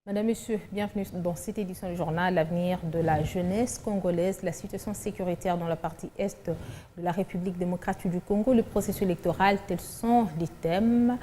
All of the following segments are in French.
Madame, Monsieur, bienvenue dans cette édition du journal L'avenir de la jeunesse congolaise, la situation sécuritaire dans la partie est de la République démocratique du Congo, le processus électoral, tels sont les thèmes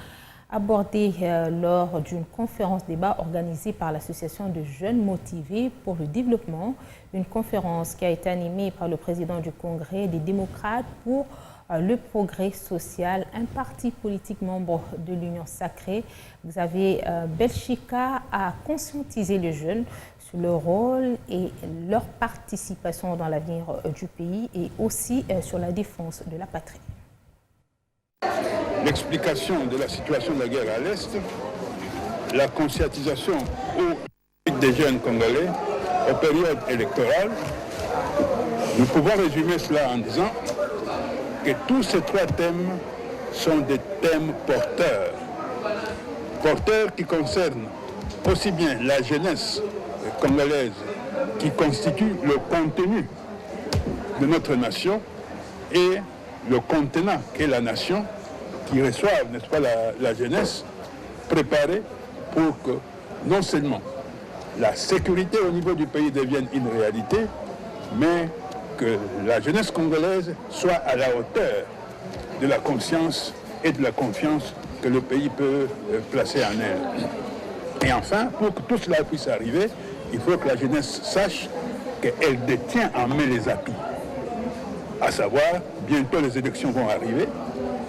abordés lors d'une conférence débat organisée par l'Association de jeunes motivés pour le développement, une conférence qui a été animée par le président du Congrès des démocrates pour le progrès social, un parti politique membre de l'Union sacrée. Xavier Belchika a conscientisé les jeunes sur leur rôle et leur participation dans l'avenir du pays et aussi sur la défense de la patrie. L'explication de la situation de la guerre à l'Est, la conscientisation des jeunes Congolais aux périodes électorales, nous pouvons résumer cela en disant que tous ces trois thèmes sont des thèmes porteurs. Porteurs qui concernent aussi bien la jeunesse congolaise qui constitue le contenu de notre nation et le contenant qu'est la nation qui reçoivent, n'est-ce pas, la jeunesse préparée pour que non seulement la sécurité au niveau du pays devienne une réalité, mais que la jeunesse congolaise soit à la hauteur de la conscience et de la confiance que le pays peut placer en elle. Et enfin, pour que tout cela puisse arriver, il faut que la jeunesse sache qu'elle détient en main les atouts. À savoir, bientôt les élections vont arriver,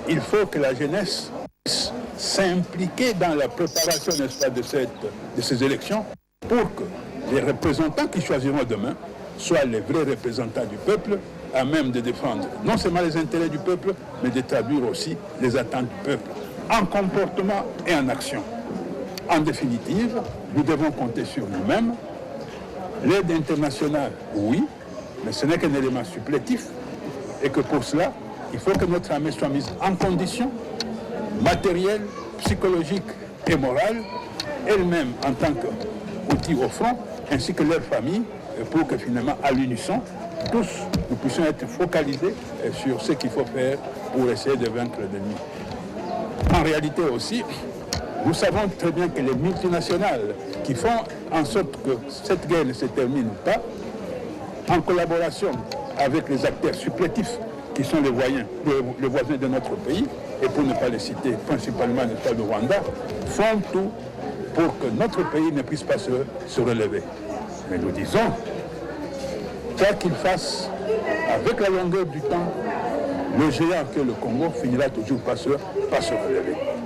il faut que la jeunesse puisse s'impliquer dans la préparation, n'est-ce pas, de ces élections pour que les représentants qui choisiront demain soient les vrais représentants du peuple, à même de défendre non seulement les intérêts du peuple, mais de traduire aussi les attentes du peuple, en comportement et en action. En définitive, nous devons compter sur nous-mêmes. L'aide internationale, oui, mais ce n'est qu'un élément supplétif, et que pour cela, il faut que notre armée soit mise en condition matérielle, psychologique et morale, elle-même en tant qu'outil au front, ainsi que leurs familles, pour que finalement, à l'unisson, tous, nous puissions être focalisés sur ce qu'il faut faire pour essayer de vaincre l'ennemi. En réalité aussi, nous savons très bien que les multinationales qui font en sorte que cette guerre ne se termine pas, en collaboration avec les acteurs supplétifs qui sont les voisins de notre pays, et pour ne pas les citer, principalement le Rwanda, font tout pour que notre pays ne puisse pas se relever. Mais nous disons, quoi qu'il fasse, avec la longueur du temps, le géant que le Congo finira toujours par se relever.